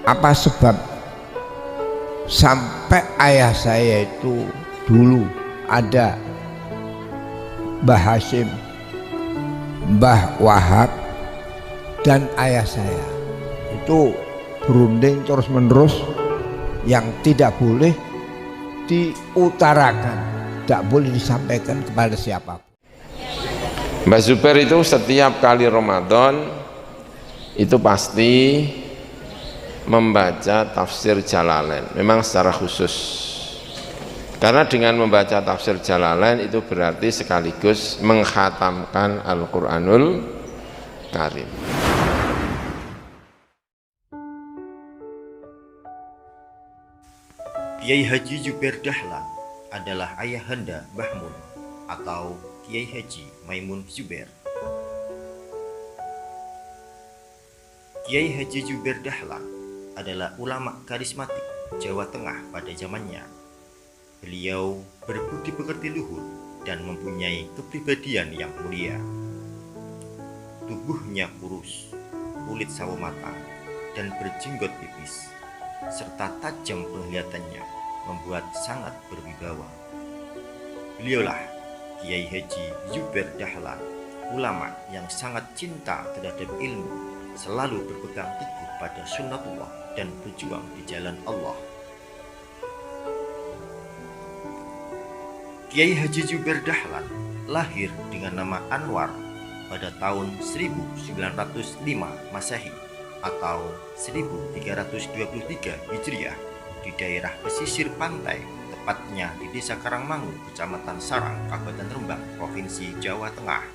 Apa sebab sampai ayah saya itu dulu ada Mbah Hashim, Mbah Wahab, dan ayah saya itu berunding terus menerus yang tidak boleh diutarakan, tidak boleh disampaikan kepada siapapun. Mbah Zubair itu setiap kali Ramadan itu pasti membaca tafsir Jalalain, memang secara khusus, karena dengan membaca tafsir Jalalain itu berarti sekaligus mengkhatamkan Al-Quranul Karim. Kiai Haji Zubair Dahlan adalah ayahanda Mbah Mun atau Kiai Haji Maimun Zubair. Kiai Haji Zubair Dahlan adalah ulama karismatik Jawa Tengah pada zamannya. Beliau berbudi pekerti luhur dan mempunyai kepribadian yang mulia. Tubuhnya kurus, kulit sawo matang, dan berjenggot tipis, serta tajam penglihatannya membuat sangat berwibawa. Beliaulah Kiai Haji Zubair Dahlan, ulama yang sangat cinta terhadap ilmu, selalu berpegang teguh pada sunnatullah dan berjuang di jalan Allah. Kiai Haji Zubair Dahlan lahir dengan nama Anwar pada tahun 1905 Masehi atau 1323 Hijriah di daerah pesisir pantai, tepatnya di Desa Karangmangu, Kecamatan Sarang, Kabupaten Rembang, Provinsi Jawa Tengah.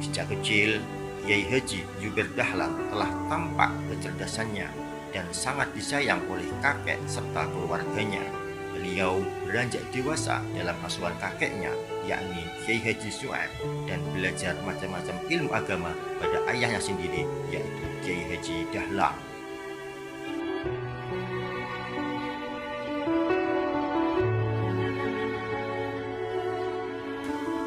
Sejak kecil, Kiai Haji Zubair Dahlan telah tampak kecerdasannya dan sangat disayang oleh kakek serta keluarganya. Beliau beranjak dewasa dalam asuhan kakeknya, yakni Kiai Haji Su'aib, dan belajar macam-macam ilmu agama pada ayahnya sendiri, yaitu Kiai Haji Dahlan.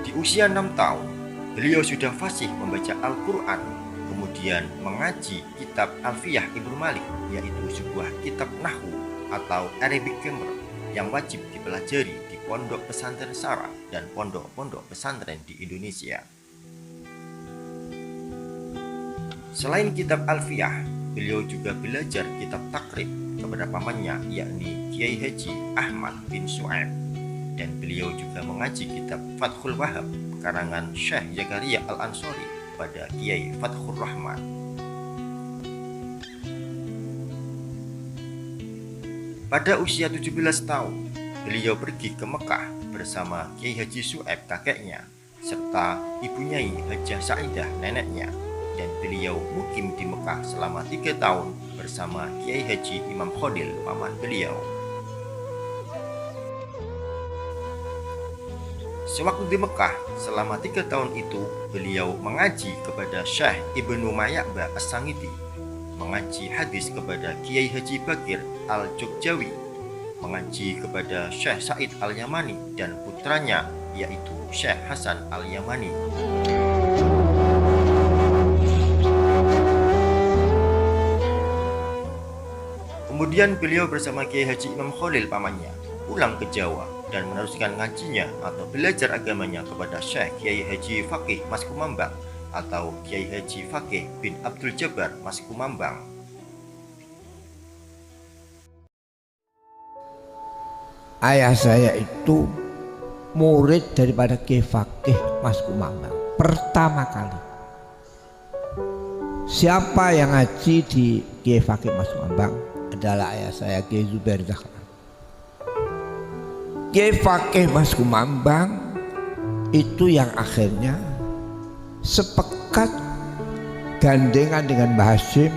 Di usia 6 tahun, beliau sudah fasih membaca Al-Quran, kemudian mengaji kitab Alfiyah Ibnu Malik, yaitu sebuah kitab Nahwu atau Arabic Grammar yang wajib dipelajari di pondok pesantren Sarang dan pondok-pondok pesantren di Indonesia. Selain kitab Alfiyah, beliau juga belajar kitab takrib kepada pamannya, yakni Kiai Haji Ahmad bin Su'aib, dan beliau juga mengaji kitab Fathul Wahab karangan Syekh Zakaria Al-Ansori pada Kiai Fathur Rahman. Pada usia 17 tahun, beliau pergi ke Mekah bersama Kiai Haji Su'aib kakeknya, serta ibu Nyai Hajah Sa'idah neneknya, dan beliau mukim di Mekah selama 3 tahun bersama Kiai Haji Imam Khodil paman beliau. Sewaktu di Mekah selama 3 tahun itu, beliau mengaji kepada Syekh Ibnu Mayakba As-Sangiti, mengaji hadis kepada Kiai Haji Bakir Al-Jogjawi, mengaji kepada Syekh Said Al-Yamani dan putranya, yaitu Syekh Hasan Al-Yamani. Kemudian beliau bersama Kiai Haji Imam Khalil pamannya pulang ke Jawa dan meneruskan ngajinya atau belajar agamanya kepada Syekh Kiai Haji Fakih Mas Kumambang atau Kiai Haji Fakih bin Abdul Jabbar Mas Kumambang. Ayah saya itu murid daripada Kiai Fakih Mas Kumambang pertama kali. Siapa yang ngaji di Kiai Fakih Mas Kumambang adalah ayah saya, Kiai Zubair Dahlan. Kiai Fakih Mas Kumambang itu yang akhirnya sepekat gandengan dengan Mbah Hashim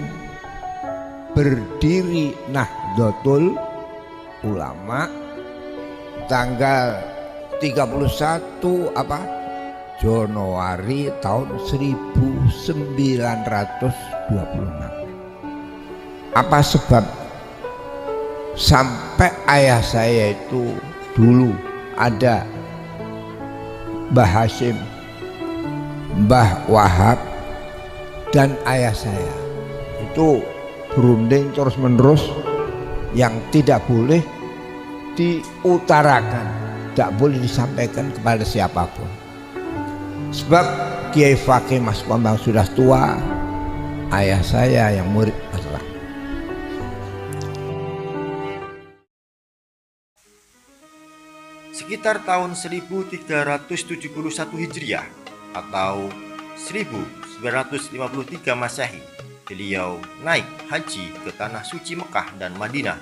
berdiri Nahdlatul Ulama tanggal 31 Januari tahun 1926. Apa sebab sampai ayah saya itu dulu ada Mbah Hashim, Mbah Wahab, dan ayah saya itu berunding terus menerus yang tidak boleh diutarakan, tidak boleh disampaikan kepada siapapun. Sebab Kiai Fakih Mas Kumbang sudah tua, ayah saya yang murid adalah. Sekitar tahun 1371 Hijriah atau 1953 Masehi, beliau naik haji ke tanah suci Mekah dan Madinah.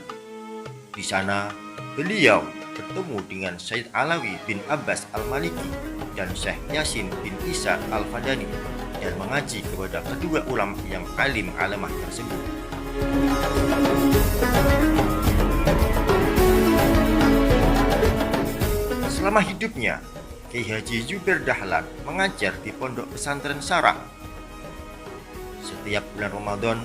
Di sana, beliau bertemu dengan Syed Alawi bin Abbas Al-Maliki dan Syekh Yasin bin Isa Al-Fadani dan mengaji kepada kedua ulama yang alim alimah tersebut. Selama hidupnya, Kiai Haji Zubair Dahlan mengajar di pondok pesantren Sarang. Setiap bulan Ramadan,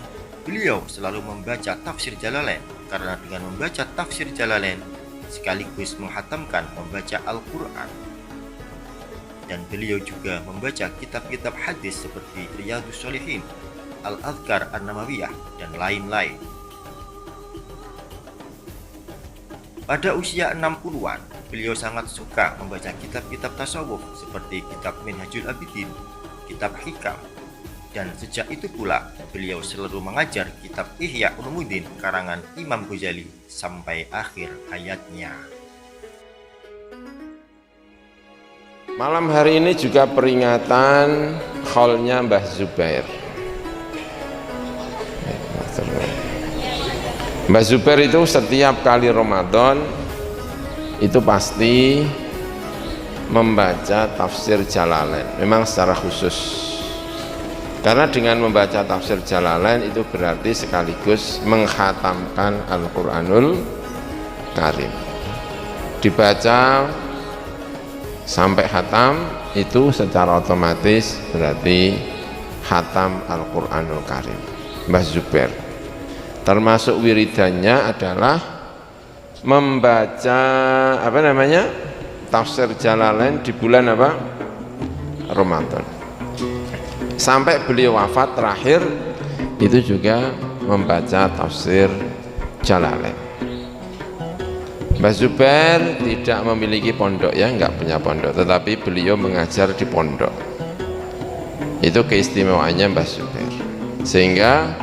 beliau selalu membaca tafsir Jalalain karena dengan membaca tafsir Jalalain sekaligus menghatamkan membaca Al-Quran. Dan beliau juga membaca kitab-kitab hadis seperti Riyadhus Shalihin, Al-Adhkar An-Nawawiyah, dan lain-lain. Pada usia 60-an, beliau sangat suka membaca kitab-kitab tasawuf seperti kitab Minhajul Abidin, kitab Hikam, dan sejak itu pula beliau selalu mengajar kitab Ihya Ulumuddin karangan Imam Ghazali sampai akhir hayatnya. Malam hari ini juga peringatan khaulnya Mbah Zubair. Mbah Zubair itu setiap kali Ramadan itu pasti membaca tafsir Jalalain, memang secara khusus. Karena dengan membaca tafsir Jalalain itu berarti sekaligus menghatamkan Al-Quranul Karim. Dibaca sampai hatam itu secara otomatis berarti hatam Al-Quranul Karim. Mbah Zubair termasuk wiridannya adalah membaca tafsir Jalalain di bulan Ramadan. Sampai beliau wafat terakhir itu juga membaca tafsir Jalalain. Mbah Zubair tidak memiliki pondok, ya, enggak punya pondok, tetapi beliau mengajar di pondok. Itu keistimewaannya Mbah Zubair. Sehingga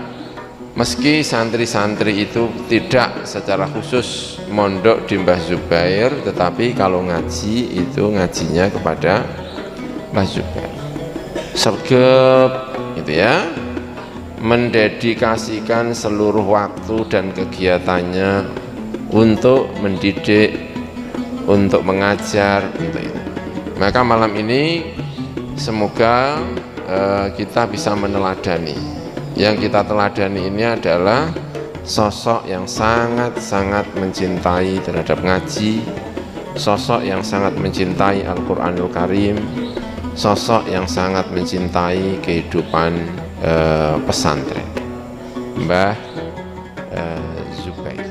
meski santri-santri itu tidak secara khusus mondok di Mbah Zubair, tetapi kalau ngaji itu ngajinya kepada Mbah Zubair. Sergap gitu ya, mendedikasikan seluruh waktu dan kegiatannya untuk mendidik, untuk mengajar gitu. Maka malam ini semoga kita bisa meneladani. Yang kita teladani ini adalah sosok yang sangat-sangat mencintai terhadap ngaji, sosok yang sangat mencintai Al-Quranul Karim, sosok yang sangat mencintai kehidupan pesantren, Mbah Zubair.